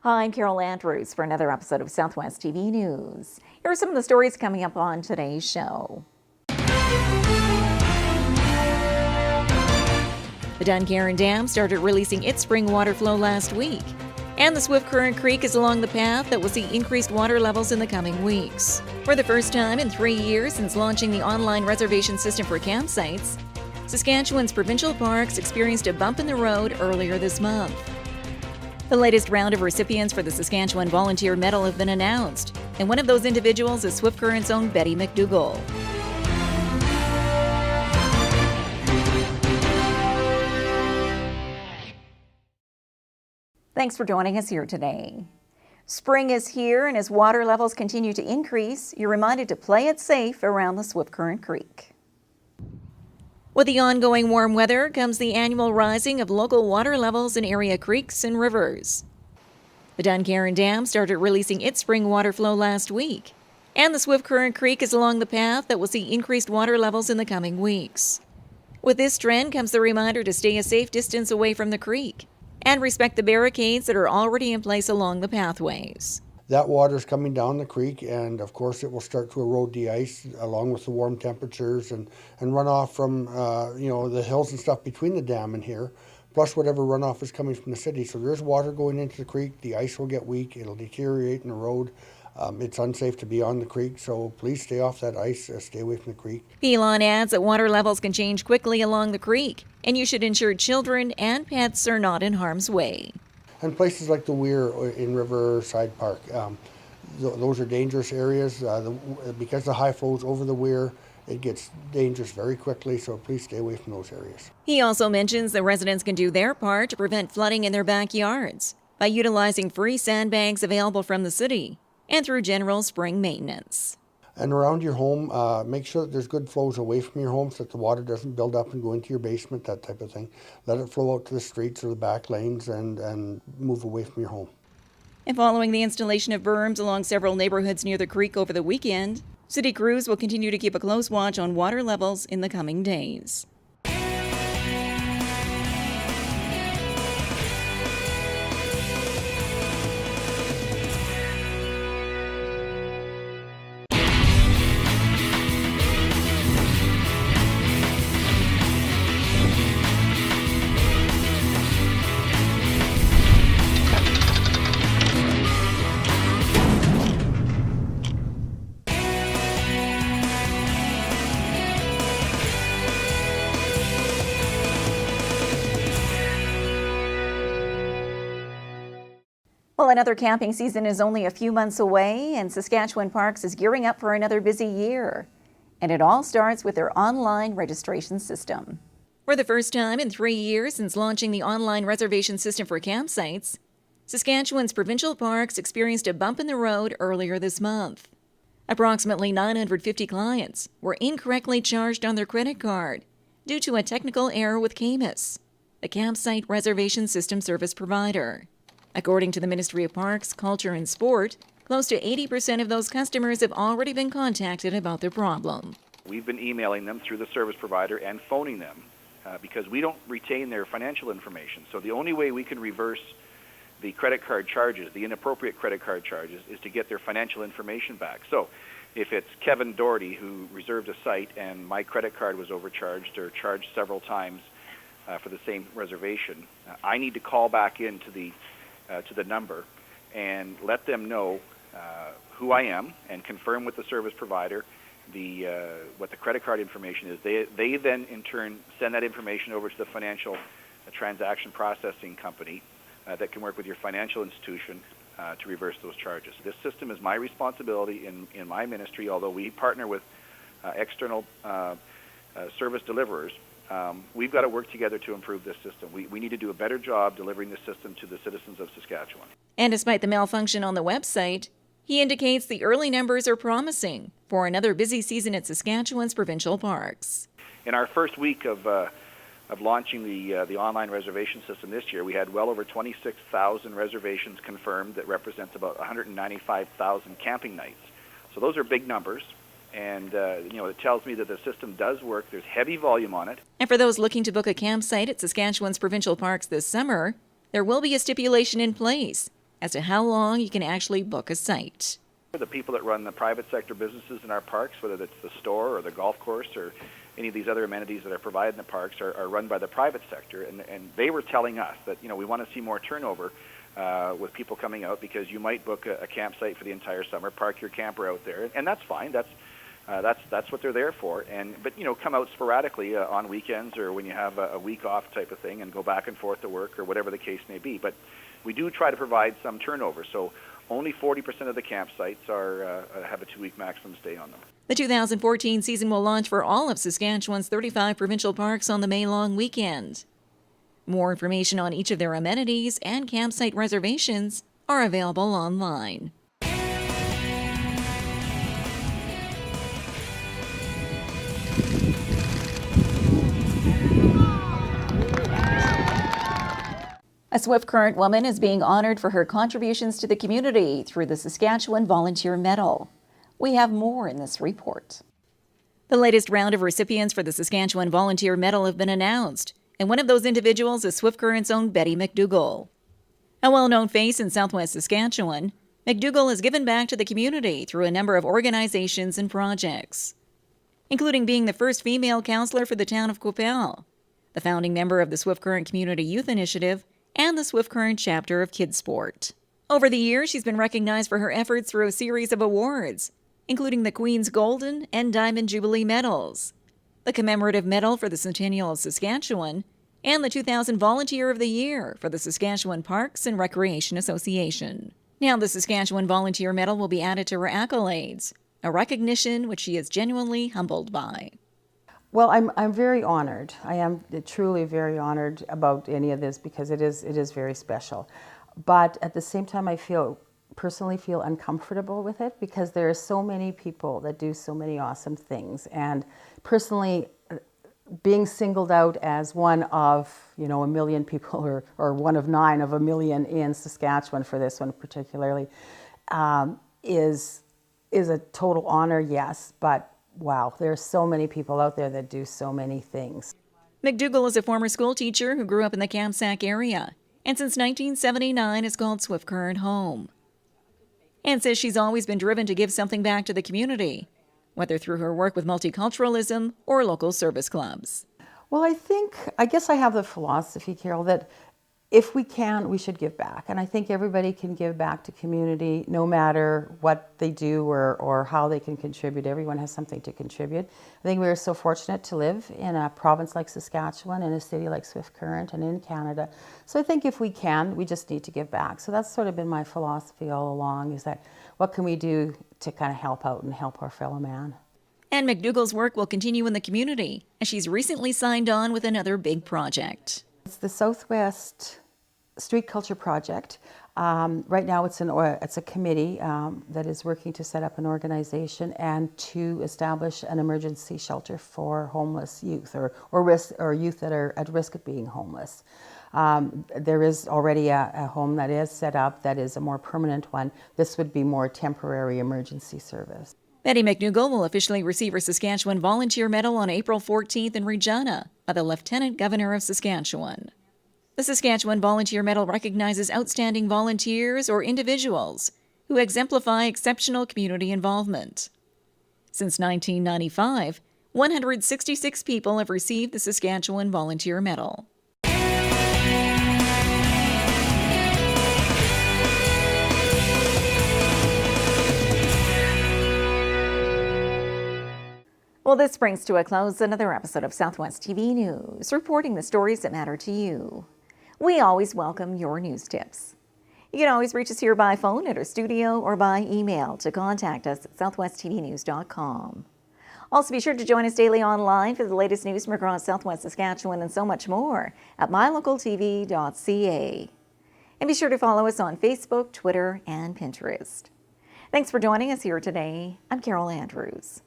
Hi, I'm Carol Andrews for another episode of Southwest TV News. Here are some of the stories coming up on today's show. The Dungarron Dam started releasing its spring water flow last week, and the Swift Current Creek is along the path that will see increased water levels in the coming weeks. For the first time in 3 years since launching the online reservation system for campsites, Saskatchewan's provincial parks experienced a bump in the road earlier this month. The latest round of recipients for the Saskatchewan Volunteer Medal have been announced, and one of those individuals is Swift Current's own Betty McDougall. Thanks for joining us here today. Spring is here, and as water levels continue to increase, you're reminded to play it safe around the Swift Current Creek. With the ongoing warm weather comes the annual rising of local water levels in area creeks and rivers. The Dungarron Dam started releasing its spring water flow last week, and the Swift Current Creek is along the path that will see increased water levels in the coming weeks. With this trend comes the reminder to stay a safe distance away from the creek and respect the barricades that are already in place along the pathways. That water is coming down the creek, and of course it will start to erode the ice along with the warm temperatures and runoff from the hills and stuff between the dam and here, plus whatever runoff is coming from the city. So there's water going into the creek. The ice will get weak. It'll deteriorate and erode. It's unsafe to be on the creek, so please stay off that ice, stay away from the creek. Elon adds that water levels can change quickly along the creek, and you should ensure children and pets are not in harm's way. And places like the Weir in Riverside Park, those are dangerous areas. Because the high flows over the Weir, it gets dangerous very quickly, so please stay away from those areas. He also mentions that residents can do their part to prevent flooding in their backyards by utilizing free sandbags available from the city and through general spring maintenance. And around your home, make sure that there's good flows away from your home so that the water doesn't build up and go into your basement, that type of thing. Let it flow out to the streets or the back lanes and move away from your home. And following the installation of berms along several neighborhoods near the creek over the weekend, city crews will continue to keep a close watch on water levels in the coming days. Well, another camping season is only a few months away, and Saskatchewan Parks is gearing up for another busy year. And it all starts with their online registration system. For the first time in 3 years since launching the online reservation system for campsites, Saskatchewan's provincial parks experienced a bump in the road earlier this month. Approximately 950 clients were incorrectly charged on their credit card due to a technical error with Camus, the campsite reservation system service provider. According to the Ministry of Parks, Culture and Sport, close to 80% of those customers have already been contacted about their problem. We've been emailing them through the service provider and phoning them because we don't retain their financial information. So the only way we can reverse the credit card charges, the inappropriate credit card charges, is to get their financial information back. So if it's Kevin Doherty who reserved a site and my credit card was overcharged or charged several times for the same reservation, I need to call back into to the number and let them know who I am and confirm with the service provider what the credit card information is. They then in turn send that information over to the financial transaction processing company that can work with your financial institution to reverse those charges. This system is my responsibility in my ministry, although we partner with external service deliverers. We've got to work together to improve this system. We need to do a better job delivering this system to the citizens of Saskatchewan. And despite the malfunction on the website, he indicates the early numbers are promising for another busy season at Saskatchewan's provincial parks. In our first week of launching the online reservation system this year, we had well over 26,000 reservations confirmed. That represents about 195,000 camping nights. So those are big numbers. And, it tells me that the system does work. There's heavy volume on it. And for those looking to book a campsite at Saskatchewan's provincial parks this summer, there will be a stipulation in place as to how long you can actually book a site. The people that run the private sector businesses in our parks, whether it's the store or the golf course or any of these other amenities that are provided in the parks, are run by the private sector. And they were telling us that, we want to see more turnover with people coming out, because you might book a campsite for the entire summer, park your camper out there, and that's fine. That's what they're there for. But come out sporadically on weekends or when you have a week off type of thing, and go back and forth to work or whatever the case may be. But we do try to provide some turnover. So only 40% of the campsites have a 2-week maximum stay on them. The 2014 season will launch for all of Saskatchewan's 35 provincial parks on the May long weekend. More information on each of their amenities and campsite reservations are available online. A Swift Current woman is being honored for her contributions to the community through the Saskatchewan Volunteer Medal. We have more in this report. The latest round of recipients for the Saskatchewan Volunteer Medal have been announced, and one of those individuals is Swift Current's own Betty McDougall. A well-known face in southwest Saskatchewan, McDougall has given back to the community through a number of organizations and projects, including being the first female counselor for the town of Coupel, the founding member of the Swift Current Community Youth Initiative, and the Swift Current chapter of Kids Sport. Over the years, she's been recognized for her efforts through a series of awards, including the Queen's Golden and Diamond Jubilee Medals, the Commemorative Medal for the Centennial of Saskatchewan, and the 2000 Volunteer of the Year for the Saskatchewan Parks and Recreation Association. Now the Saskatchewan Volunteer Medal will be added to her accolades, a recognition which she is genuinely humbled by. Well, I'm very honored. I am truly very honored about any of this, because it is very special. But at the same time, I personally feel uncomfortable with it, because there are so many people that do so many awesome things. And personally, being singled out as one of, a million people, or one of 9 of a million in Saskatchewan for this one particularly, is a total honor, yes, but wow, there are so many people out there that do so many things. McDougall is a former school teacher who grew up in the Kamsack area, and since 1979 has called Swift Current home, and says she's always been driven to give something back to the community, whether through her work with multiculturalism or local service clubs. Well, I guess I have the philosophy, Carol, that if we can, we should give back. And I think everybody can give back to community, no matter what they do or how they can contribute. Everyone has something to contribute. I think we are so fortunate to live in a province like Saskatchewan, in a city like Swift Current, and in Canada. So I think if we can, we just need to give back. So that's sort of been my philosophy all along, is that what can we do to kind of help out and help our fellow man? And McDougall's work will continue in the community, as she's recently signed on with another big project. It's the Southwest Street Culture Project. Right now it's a committee that is working to set up an organization and to establish an emergency shelter for homeless youth or youth that are at risk of being homeless. There is already a home that is set up that is a more permanent one. This would be more temporary emergency service. Betty McDougall will officially receive her Saskatchewan Volunteer Medal on April 14th in Regina by the Lieutenant Governor of Saskatchewan. The Saskatchewan Volunteer Medal recognizes outstanding volunteers or individuals who exemplify exceptional community involvement. Since 1995, 166 people have received the Saskatchewan Volunteer Medal. Well, this brings to a close another episode of Southwest TV News, reporting the stories that matter to you. We always welcome your news tips. You can always reach us here by phone at our studio or by email to contact us at southwesttvnews.com. Also, be sure to join us daily online for the latest news from across Southwest Saskatchewan and so much more at mylocaltv.ca. And be sure to follow us on Facebook, Twitter, and Pinterest. Thanks for joining us here today. I'm Carol Andrews.